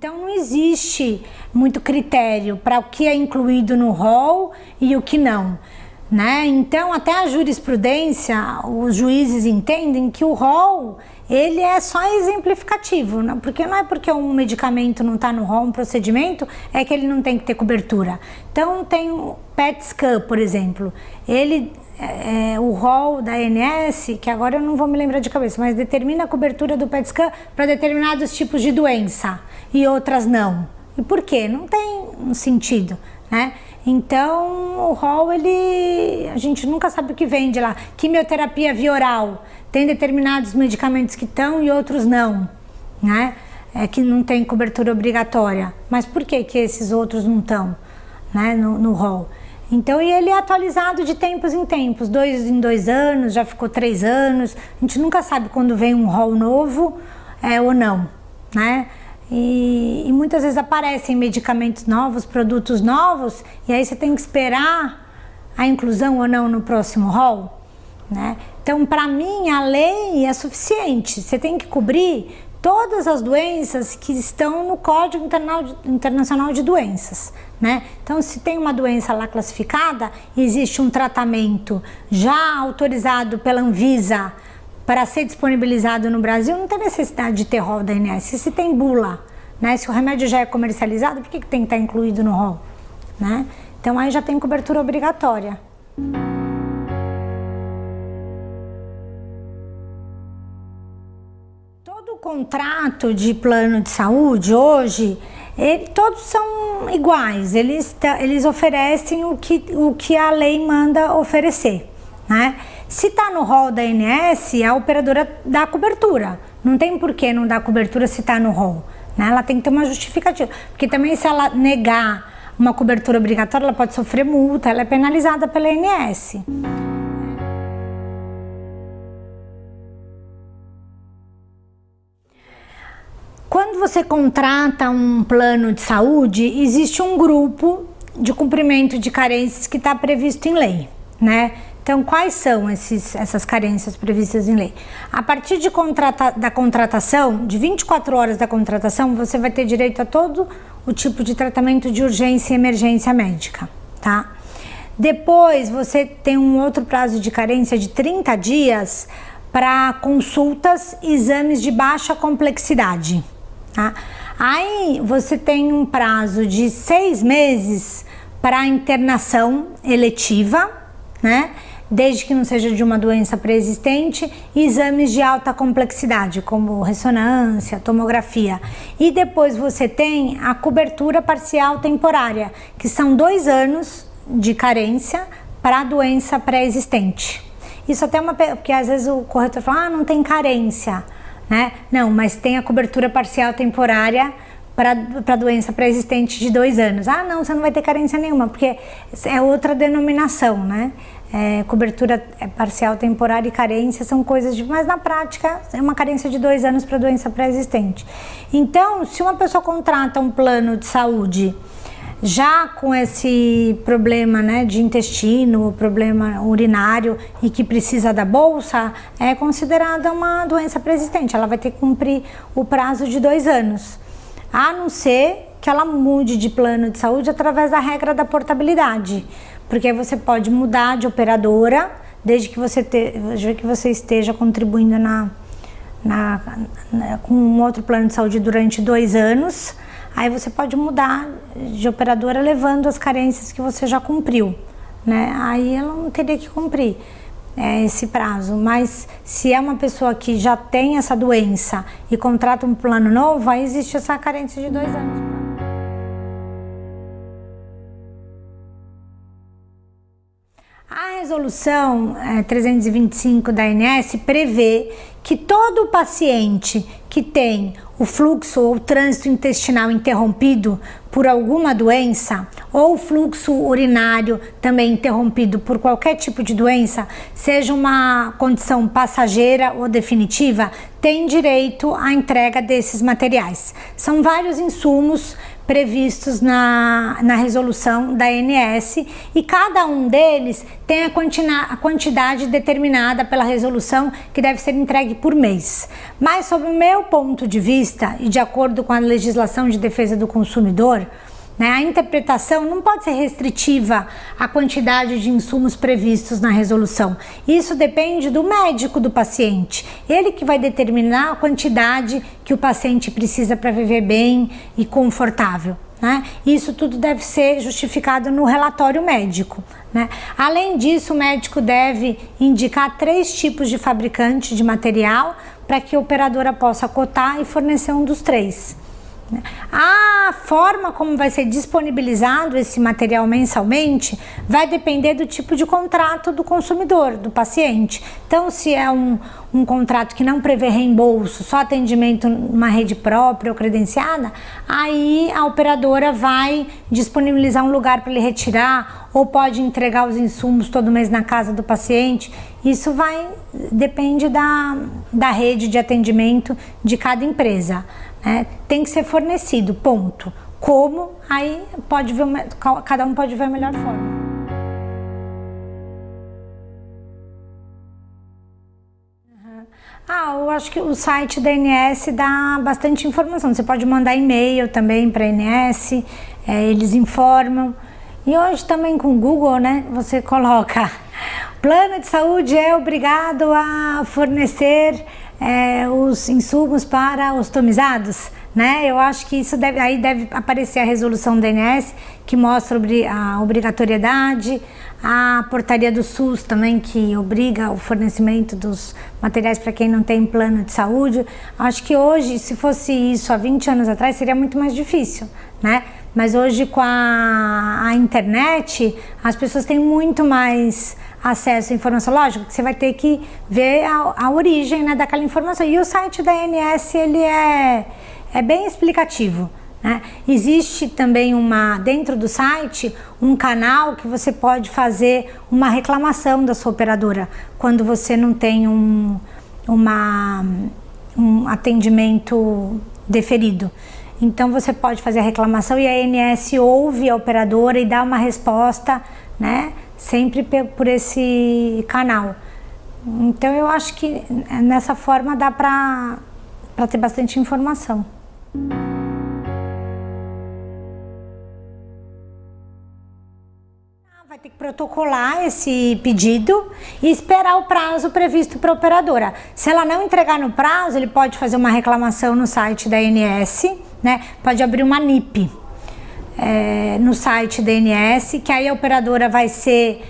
Então não existe muito critério para o que é incluído no rol e o que não, né? Então até a jurisprudência, os juízes entendem que o rol ele é só exemplificativo, né? Porque não é porque um medicamento não está no rol, um procedimento, é que ele não tem que ter cobertura. Então tem o PET scan, por exemplo, ele o rol da ANS, que agora eu não vou me lembrar de cabeça, mas determina a cobertura do PET scan para determinados tipos de doença e outras não. E por quê? Não tem um sentido, né? Então o rol, a gente nunca sabe o que vem de lá. Quimioterapia via oral, tem determinados medicamentos que estão e outros não, né? Que não tem cobertura obrigatória. Mas por que esses outros não estão, né, no rol? Então, e ele é atualizado de tempos em tempos, 2 em 2 anos, já ficou 3 anos. A gente nunca sabe quando vem um rol novo ou não, né? E muitas vezes aparecem medicamentos novos, produtos novos, e aí você tem que esperar a inclusão ou não no próximo rol, né? Então, para mim, a lei é suficiente. Você tem que cobrir todas as doenças que estão no Código Internacional de Doenças, né? Então, se tem uma doença lá classificada, existe um tratamento já autorizado pela Anvisa para ser disponibilizado no Brasil, não tem necessidade de ter rol da ANS. Se tem bula, né? Se o remédio já é comercializado, por que tem que estar incluído no rol, né? Então, aí já tem cobertura obrigatória. Todo contrato de plano de saúde hoje, todos são iguais, eles oferecem o que a lei manda oferecer, né? Se está no rol da ANS, a operadora dá cobertura, não tem por que não dar cobertura se está no rol, né? Ela tem que ter uma justificativa, porque também se ela negar uma cobertura obrigatória, ela pode sofrer multa, ela é penalizada pela ANS. Quando você contrata um plano de saúde, existe um grupo de cumprimento de carências que está previsto em lei, né? Então, quais são essas carências previstas em lei? A partir da contratação, de 24 horas da contratação, você vai ter direito a todo o tipo de tratamento de urgência e emergência médica, tá? Depois, você tem um outro prazo de carência de 30 dias para consultas e exames de baixa complexidade. Tá? Aí você tem um prazo de 6 meses para internação eletiva, né? Desde que não seja de uma doença pré-existente, e exames de alta complexidade, como ressonância, tomografia. E depois você tem a cobertura parcial temporária, que são 2 anos de carência para a doença pré-existente. Isso até porque às vezes o corretor fala, não tem carência, né? Não, mas tem a cobertura parcial temporária para a doença pré-existente de 2 anos. Não, você não vai ter carência nenhuma, porque é outra denominação, né? Cobertura parcial temporária e carência são coisas mas na prática é uma carência de 2 anos para doença pré-existente. Então, se uma pessoa contrata um plano de saúde já com esse problema, né, de intestino, problema urinário e que precisa da bolsa, é considerada uma doença pré-existente. Ela vai ter que cumprir o prazo de 2 anos, a não ser que ela mude de plano de saúde através da regra da portabilidade, porque você pode mudar de operadora desde que você esteja contribuindo com um outro plano de saúde durante 2 anos. Aí você pode mudar de operadora levando as carências que você já cumpriu, né? Aí ela não teria que cumprir esse prazo. Mas se é uma pessoa que já tem essa doença e contrata um plano novo, aí existe essa carência de 2 anos. A resolução 325 da ANS prevê que todo paciente que tem o fluxo ou trânsito intestinal interrompido por alguma doença ou fluxo urinário também interrompido por qualquer tipo de doença, seja uma condição passageira ou definitiva, tem direito à entrega desses materiais. São vários insumos previstos na resolução da ANS e cada um deles tem a quantidade determinada pela resolução que deve ser entregue por mês. Mas, sob o meu ponto de vista e de acordo com a legislação de defesa do consumidor, a interpretação não pode ser restritiva à quantidade de insumos previstos na resolução. Isso depende do médico do paciente. Ele que vai determinar a quantidade que o paciente precisa para viver bem e confortável. Isso tudo deve ser justificado no relatório médico. Além disso, o médico deve indicar 3 tipos de fabricante de material para que a operadora possa cotar e fornecer um dos 3. A forma como vai ser disponibilizado esse material mensalmente vai depender do tipo de contrato do consumidor, do paciente. Então, se é um contrato que não prevê reembolso, só atendimento numa rede própria ou credenciada, aí a operadora vai disponibilizar um lugar para ele retirar ou pode entregar os insumos todo mês na casa do paciente. Isso depende da rede de atendimento de cada empresa. Tem que ser fornecido, ponto. Como? Aí cada um pode ver a melhor forma. Eu acho que o site da ANS dá bastante informação. Você pode mandar e-mail também para a ANS, eles informam. E hoje também com o Google, você coloca: plano de saúde é obrigado a fornecer os insumos para ostomizados, Eu acho que isso deve aparecer a resolução da ANS que mostra a obrigatoriedade, a portaria do SUS também que obriga o fornecimento dos materiais para quem não tem plano de saúde. Acho que hoje, se fosse isso há 20 anos atrás, seria muito mais difícil, Mas hoje com a internet, as pessoas têm muito mais acesso à informação. Lógico que você vai ter que ver a origem daquela informação. E o site da ANS, ele é bem explicativo. Existe também dentro do site um canal que você pode fazer uma reclamação da sua operadora quando você não tem um atendimento deferido. Então você pode fazer a reclamação e a ANS ouve a operadora e dá uma resposta, sempre por esse canal. Então eu acho que nessa forma dá para ter bastante informação. Vai ter que protocolar esse pedido e esperar o prazo previsto para a operadora. Se ela não entregar no prazo, ele pode fazer uma reclamação no site da ANS, pode abrir uma NIP no site da ANS, que aí a operadora vai ser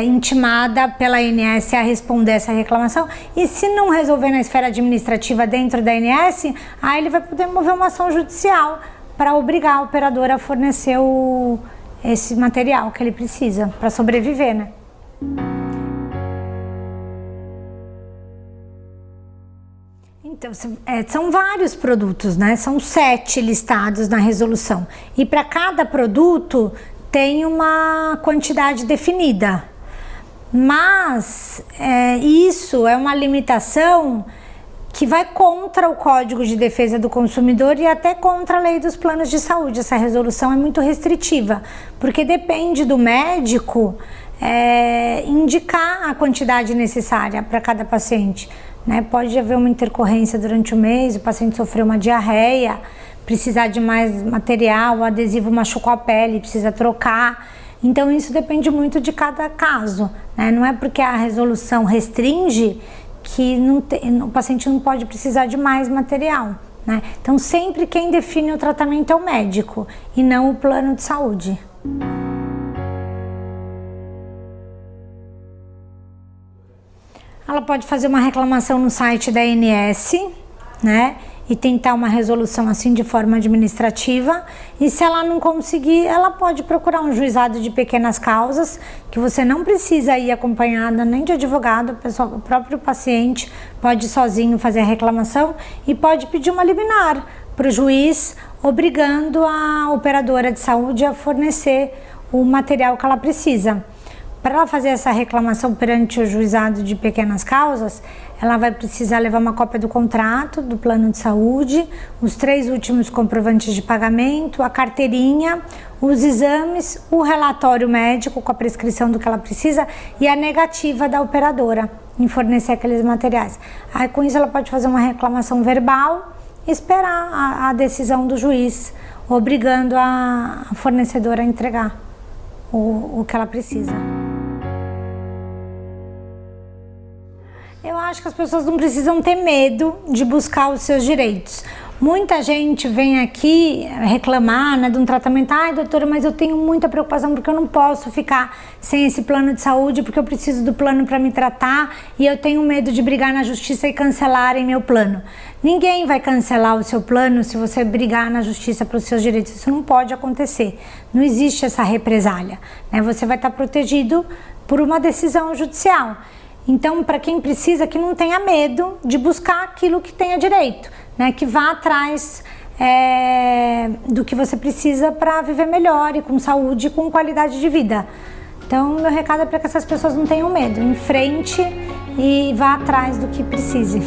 intimada pela ANS a responder essa reclamação, e se não resolver na esfera administrativa dentro da ANS, aí ele vai poder mover uma ação judicial para obrigar a operadora a fornecer esse material que ele precisa para sobreviver, Então, são vários produtos, São 7 listados na resolução. E para cada produto tem uma quantidade definida. Mas isso é uma limitação que vai contra o Código de Defesa do Consumidor e até contra a Lei dos Planos de Saúde. Essa resolução é muito restritiva, porque depende do médico indicar a quantidade necessária para cada paciente. Pode haver uma intercorrência durante o mês, o paciente sofreu uma diarreia, precisar de mais material, o adesivo machucou a pele, precisa trocar. Então isso depende muito de cada caso, Não é porque a resolução restringe que o paciente não pode precisar de mais material, Então sempre quem define o tratamento é o médico e não o plano de saúde. Ela pode fazer uma reclamação no site da ANS, e tentar uma resolução assim de forma administrativa, e se ela não conseguir, ela pode procurar um juizado de pequenas causas, que você não precisa ir acompanhada nem de advogado, o próprio paciente pode sozinho fazer a reclamação e pode pedir uma liminar para o juiz obrigando a operadora de saúde a fornecer o material que ela precisa. Para ela fazer essa reclamação perante o juizado de pequenas causas, ela vai precisar levar uma cópia do contrato, do plano de saúde, os 3 últimos comprovantes de pagamento, a carteirinha, os exames, o relatório médico com a prescrição do que ela precisa e a negativa da operadora em fornecer aqueles materiais. Aí com isso ela pode fazer uma reclamação verbal e esperar a decisão do juiz, obrigando a fornecedora a entregar o que ela precisa. Eu acho que as pessoas não precisam ter medo de buscar os seus direitos. Muita gente vem aqui reclamar, né, de um tratamento. Ai, doutora, mas eu tenho muita preocupação porque eu não posso ficar sem esse plano de saúde porque eu preciso do plano para me tratar e eu tenho medo de brigar na justiça e cancelarem meu plano. Ninguém vai cancelar o seu plano se você brigar na justiça para os seus direitos. Isso não pode acontecer. Não existe essa represália, né? Você vai estar protegido por uma decisão judicial. Então, para quem precisa, que não tenha medo de buscar aquilo que tenha direito, né? Que vá atrás do que você precisa para viver melhor e com saúde e com qualidade de vida. Então, meu recado é para que essas pessoas não tenham medo, enfrente e vá atrás do que precise.